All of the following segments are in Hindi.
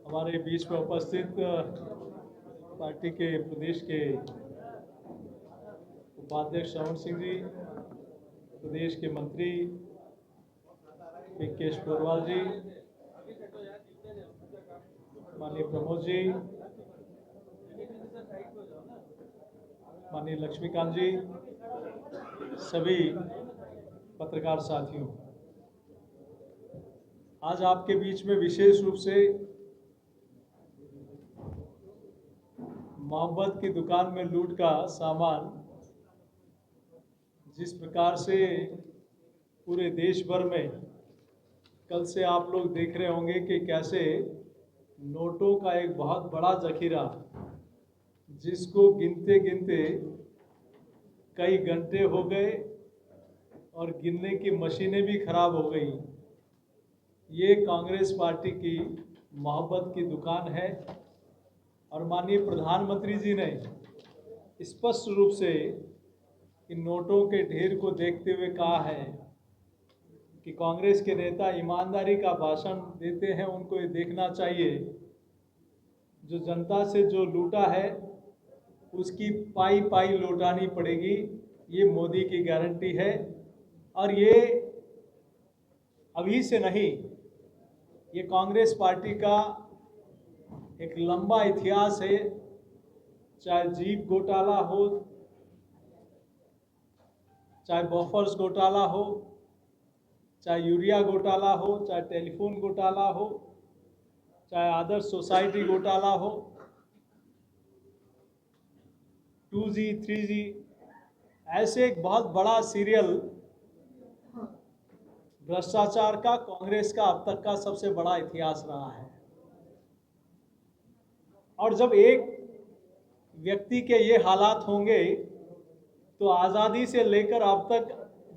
हमारे बीच में उपस्थित पार्टी के प्रदेश के उपाध्यक्ष श्रवण सिंह जी, प्रदेश के मंत्री विकेश गोरवाल जी, माननीय प्रमोद जी, माननीय लक्ष्मीकांत जी, सभी पत्रकार साथियों, आज आपके बीच में विशेष रूप से मोहब्बत की दुकान में लूट का सामान जिस प्रकार से पूरे देश भर में कल से आप लोग देख रहे होंगे कि कैसे नोटों का एक बहुत बड़ा जखीरा जिसको गिनते गिनते कई घंटे हो गए और गिनने की मशीनें भी खराब हो गई। ये कांग्रेस पार्टी की मोहब्बत की दुकान है और माननीय प्रधानमंत्री जी ने स्पष्ट रूप से इन नोटों के ढेर को देखते हुए कहा है कि कांग्रेस के नेता ईमानदारी का भाषण देते हैं, उनको ये देखना चाहिए जो जनता से जो लूटा है उसकी पाई पाई लौटानी पड़ेगी। ये मोदी की गारंटी है और ये अभी से नहीं, ये कांग्रेस पार्टी का एक लंबा इतिहास है। चाहे जीप घोटाला हो, चाहे बफर्स घोटाला हो, चाहे यूरिया घोटाला हो, चाहे टेलीफोन घोटाला हो, चाहे आदर्श सोसाइटी घोटाला हो, 2G 3G, ऐसे एक बहुत बड़ा सीरियल भ्रष्टाचार का कांग्रेस का अब तक का सबसे बड़ा इतिहास रहा है। और जब एक व्यक्ति के ये हालात होंगे तो आज़ादी से लेकर अब तक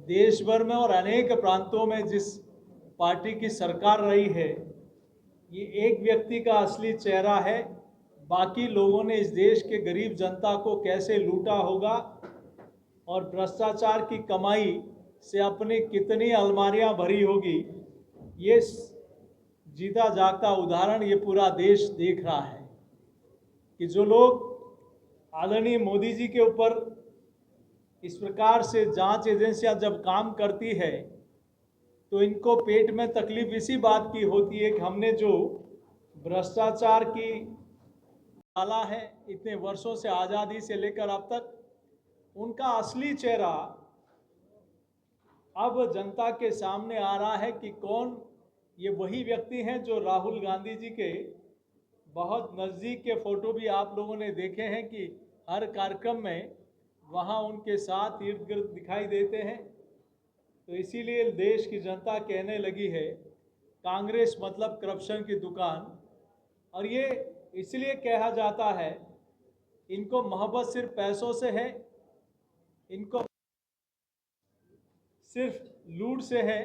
देश भर में और अनेक प्रांतों में जिस पार्टी की सरकार रही है, ये एक व्यक्ति का असली चेहरा है। बाकी लोगों ने इस देश के गरीब जनता को कैसे लूटा होगा और भ्रष्टाचार की कमाई से अपनी कितनी अलमारियां भरी होगी, ये जीता जागता उदाहरण ये पूरा देश देख रहा है कि जो लोग आदरणीय मोदी जी के ऊपर इस प्रकार से जांच एजेंसियां जब काम करती है तो इनको पेट में तकलीफ इसी बात की होती है कि हमने जो भ्रष्टाचार की डाला है इतने वर्षों से, आज़ादी से लेकर अब तक, उनका असली चेहरा अब जनता के सामने आ रहा है कि कौन ये वही व्यक्ति हैं जो राहुल गांधी जी के बहुत नज़दीक के फोटो भी आप लोगों ने देखे हैं कि हर कार्यक्रम में वहाँ उनके साथ इर्द गिर्द दिखाई देते हैं। तो इसीलिए देश की जनता कहने लगी है कांग्रेस मतलब करप्शन की दुकान। और ये इसलिए कहा जाता है, इनको मोहब्बत सिर्फ पैसों से है, इनको सिर्फ लूट से है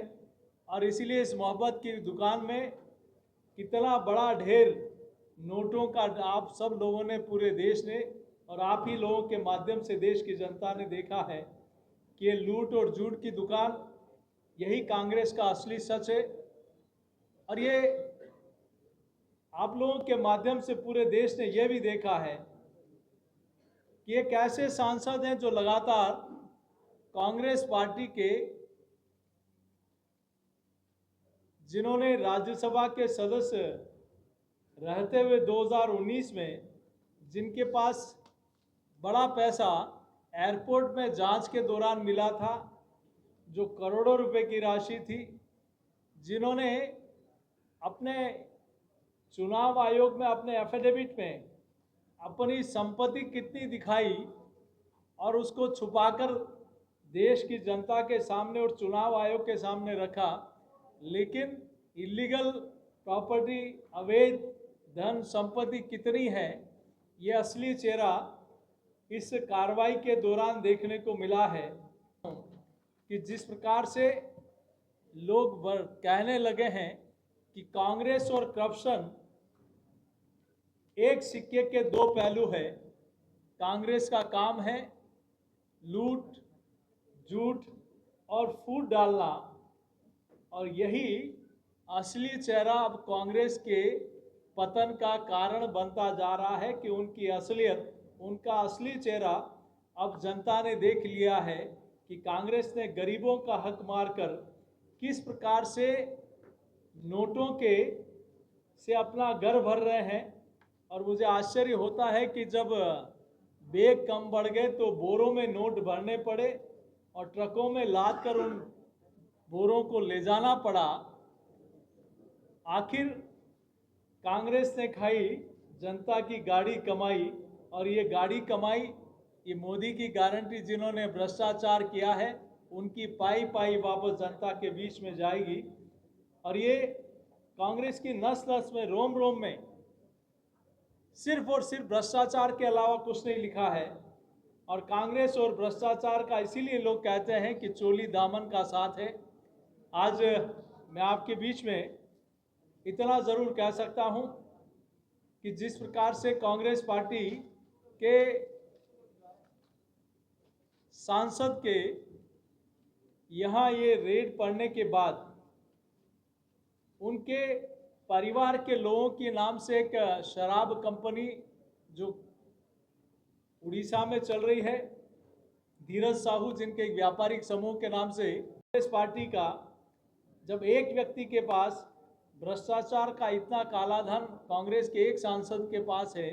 और इसीलिए इस मोहब्बत की दुकान में कितना बड़ा ढेर नोटों का आप सब लोगों ने, पूरे देश ने और आप ही लोगों के माध्यम से देश की जनता ने देखा है कि ये लूट और झूठ की दुकान, यही कांग्रेस का असली सच है। और ये आप लोगों के माध्यम से पूरे देश ने यह भी देखा है कि ये कैसे सांसद हैं जो लगातार कांग्रेस पार्टी के, जिन्होंने राज्यसभा के सदस्य रहते हुए 2019 में जिनके पास बड़ा पैसा एयरपोर्ट में जांच के दौरान मिला था, जो करोड़ों रुपए की राशि थी, जिन्होंने अपने चुनाव आयोग में अपने एफिडेविट में अपनी संपत्ति कितनी दिखाई और उसको छुपाकर देश की जनता के सामने और चुनाव आयोग के सामने रखा, लेकिन इलीगल प्रॉपर्टी, अवैध धन संपत्ति कितनी है, ये असली चेहरा इस कार्रवाई के दौरान देखने को मिला है कि जिस प्रकार से लोग कहने लगे हैं कि कांग्रेस और करप्शन एक सिक्के के दो पहलू है। कांग्रेस का काम है लूट, झूठ और फूट डालना, और यही असली चेहरा अब कांग्रेस के पतन का कारण बनता जा रहा है कि उनकी असलियत, उनका असली चेहरा अब जनता ने देख लिया है कि कांग्रेस ने गरीबों का हक मारकर किस प्रकार से नोटों के से अपना घर भर रहे हैं। और मुझे आश्चर्य होता है कि जब बैग कम बढ़ गए तो बोरों में नोट भरने पड़े और ट्रकों में लाद कर उन बोरों को ले जाना पड़ा। आखिर कांग्रेस ने खाई जनता की गाड़ी कमाई, और ये गाड़ी कमाई, ये मोदी की गारंटी जिन्होंने भ्रष्टाचार किया है उनकी पाई पाई वापस जनता के बीच में जाएगी। और ये कांग्रेस की नस नस में, रोम रोम में सिर्फ और सिर्फ भ्रष्टाचार के अलावा कुछ नहीं लिखा है। और कांग्रेस और भ्रष्टाचार का इसीलिए लोग कहते हैं कि चोली दामन का साथ है। आज मैं आपके बीच में इतना ज़रूर कह सकता हूं कि जिस प्रकार से कांग्रेस पार्टी के सांसद के यहाँ ये रेड पड़ने के बाद उनके परिवार के लोगों के नाम से एक शराब कंपनी जो उड़ीसा में चल रही है, धीरज साहू जिनके एक व्यापारिक समूह के नाम से, कांग्रेस पार्टी का जब एक व्यक्ति के पास भ्रष्टाचार का इतना काला धन कांग्रेस के एक सांसद के पास है,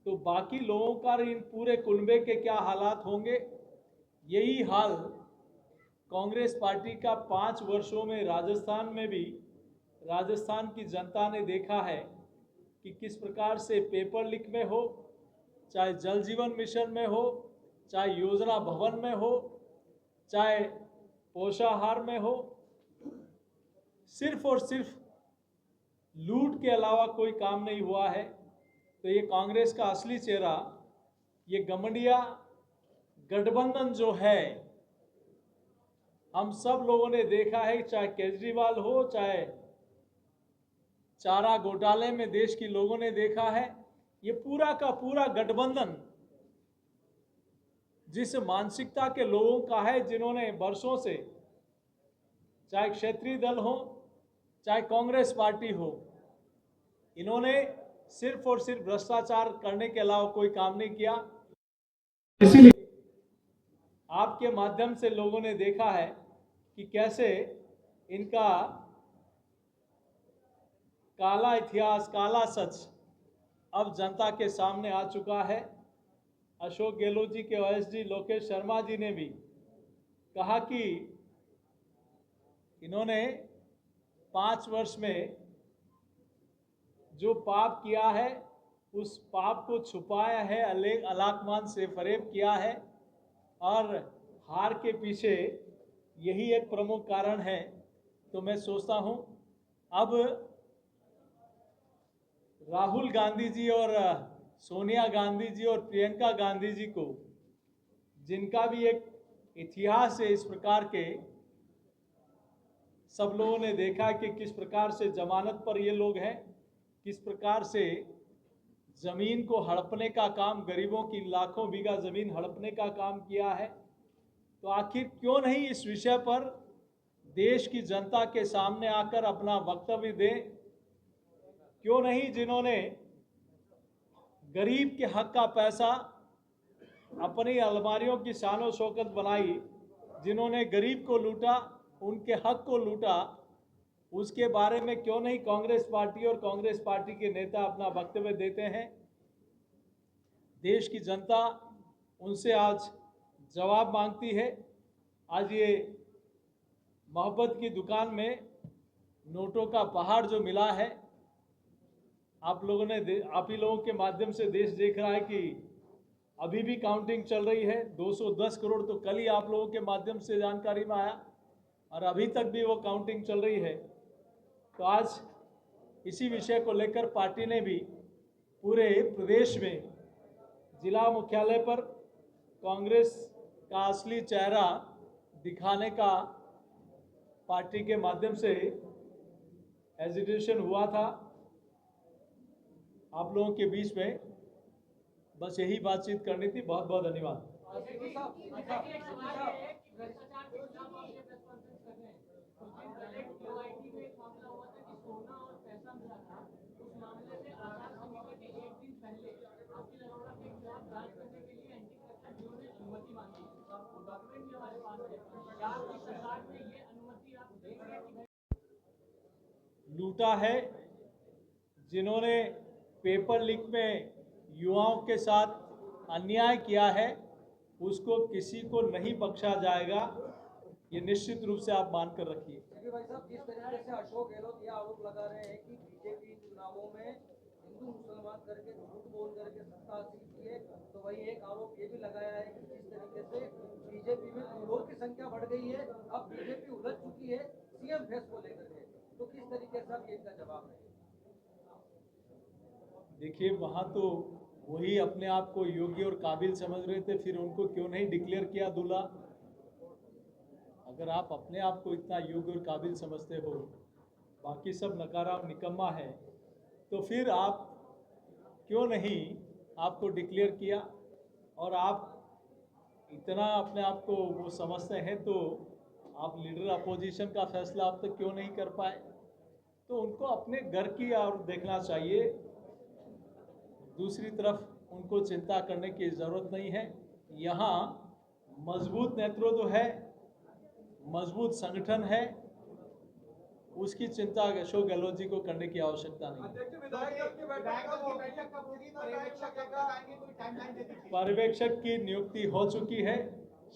तो बाकी लोगों का इन पूरे कुनबे के क्या हालात होंगे। यही हाल कांग्रेस पार्टी का 5 वर्षों में राजस्थान में भी, राजस्थान की जनता ने देखा है कि किस प्रकार से पेपर लीक में हो, चाहे जल जीवन मिशन में हो, चाहे योजना भवन में हो, चाहे पोषाहार में हो, सिर्फ और सिर्फ लूट के अलावा कोई काम नहीं हुआ है। तो ये कांग्रेस का असली चेहरा, ये गमंडिया गठबंधन जो है, हम सब लोगों ने देखा है, चाहे केजरीवाल हो, चाहे चारा घोटाले में देश के लोगों ने देखा है, ये पूरा का पूरा गठबंधन जिस मानसिकता के लोगों का है, जिन्होंने वर्षों से, चाहे क्षेत्रीय दल हो, चाहे कांग्रेस पार्टी हो, इन्होंने सिर्फ और सिर्फ भ्रष्टाचार करने के अलावा कोई काम नहीं किया। इसीलिए आपके माध्यम से लोगों ने देखा है कि कैसे इनका काला इतिहास, काला सच अब जनता के सामने आ चुका है। अशोक गहलोत जी के ओएसडी लोकेश शर्मा जी ने भी कहा कि इन्होंने 5 वर्ष में जो पाप किया है उस पाप को छुपाया है, अलाकमान से फरेब किया है, और हार के पीछे यही एक प्रमुख कारण है। तो मैं सोचता हूं अब राहुल गांधी जी और सोनिया गांधी जी और प्रियंका गांधी जी को, जिनका भी एक इतिहास है इस प्रकार के, सब लोगों ने देखा कि किस प्रकार से जमानत पर ये लोग हैं, किस प्रकार से जमीन को हड़पने का काम, गरीबों की लाखों बीघा जमीन हड़पने का काम किया है। तो आखिर क्यों नहीं इस विषय पर देश की जनता के सामने आकर अपना वक्तव्य दें? क्यों नहीं जिन्होंने गरीब के हक का पैसा अपनी अलमारियों की शानो शौकत बनाई, जिन्होंने गरीब को लूटा, उनके हक को लूटा, उसके बारे में क्यों नहीं कांग्रेस पार्टी और कांग्रेस पार्टी के नेता अपना वक्तव्य देते हैं? देश की जनता उनसे आज जवाब मांगती है। आज ये मोहब्बत की दुकान में नोटों का पहाड़ जो मिला है, आप ही लोगों के माध्यम से देश देख रहा है कि अभी भी काउंटिंग चल रही है। 210 करोड़ तो कल ही आप लोगों के माध्यम से जानकारी में आया, और अभी तक भी वो काउंटिंग चल रही है। तो आज इसी विषय को लेकर पार्टी ने भी पूरे प्रदेश में जिला मुख्यालय पर कांग्रेस का असली चेहरा दिखाने का पार्टी के माध्यम से एजिटेशन हुआ था। आप लोगों के बीच में बस यही बातचीत करनी थी। बहुत बहुत धन्यवाद। झूठा है। जिन्होंने पेपर लीक में युवाओं के साथ अन्याय किया है उसको किसी को नहीं बख्शा जाएगा, ये निश्चित रूप से आप मान कर रखिए। भाई साहब, जिस तरीके से अशोक गहलोत यह आरोप लगा रहे हैं कि बीजेपी चुनावों में हिंदू मुसलमान करके झूठ बोल करके सत्ता हासिल की है, तो वही एक आरोप ये भी लगाया है कि जिस तरीके से बीजेपी में चोरों की संख्या बढ़ गई है, अब बीजेपी उलझ चुकी है सीएम फेस को लेकर के, तो किस तरीके से आप इसका जवाब है? देखिए, वहाँ तो वही अपने आप को योग्य और काबिल समझ रहे थे, फिर उनको क्यों नहीं डिक्लेयर किया दूल्हा? अगर आप अपने आप को इतना योग्य और काबिल समझते हो, बाकी सब नकारा निकम्मा है, तो फिर आप क्यों नहीं आपको डिक्लेयर किया? और आप इतना अपने आप को वो समझते हैं तो आप लीडर अपोजिशन का फैसला अब तक क्यों नहीं कर पाए? तो उनको अपने घर की और देखना चाहिए, दूसरी तरफ उनको चिंता करने की ज़रूरत नहीं है। यहाँ मजबूत नेतृत्व है, मजबूत संगठन है, उसकी चिंता अशोक गहलोत जी को करने की आवश्यकता नहीं। पर्यवेक्षक की नियुक्ति हो चुकी है,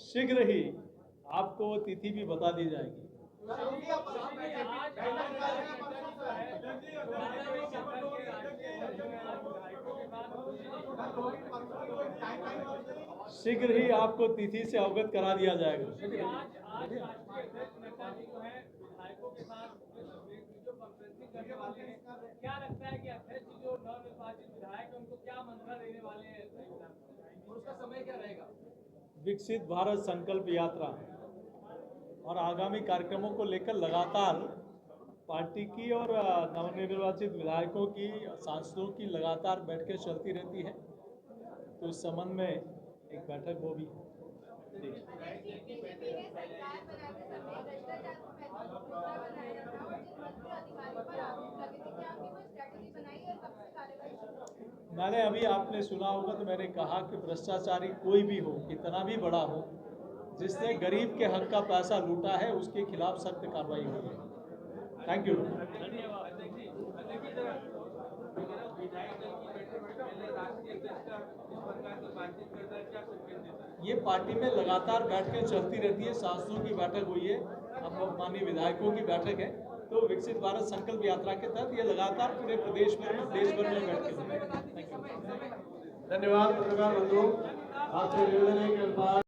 शीघ्र ही आपको वो तिथि भी बता दी जाएगी। शीघ्र ही आपको तिथि से अवगत करा दिया जाएगा। आज राष्ट्रीय अध्यक्ष नड्डा जी जो है विधायकों के साथ वीडियो कॉन्फ्रेंसिंग करने वाले हैं, क्या लगता है कि अध्यक्ष जी जो नवनिर्वाचित विधायक है उनको क्या मंत्रणा देने वाले हैं और उसका समय क्या रहेगा? विकसित भारत संकल्प यात्रा और आगामी कार्यक्रमों को लेकर लगातार पार्टी की और नवनिर्वाचित विधायकों की, सांसदों की लगातार बैठकें चलती रहती है, तो इस संबंध में एक बैठक वो भी है। मैंने अभी, आपने सुना होगा तो मैंने कहा कि भ्रष्टाचारी कोई भी हो, कितना भी बड़ा हो, जिसने गरीब के हक का पैसा लूटा है उसके खिलाफ सख्त कार्रवाई होगी। Thank you. ये पार्टी में लगातार बैठकें चलती रहती है, सांसदों की बैठक हुई है, अब माननीय विधायकों की बैठक है, तो विकसित भारत संकल्प यात्रा के तहत ये लगातार पूरे प्रदेश भर में, देश भर में बैठकें। धन्यवाद पत्रकार बंधु, आपसे निवेदन है कि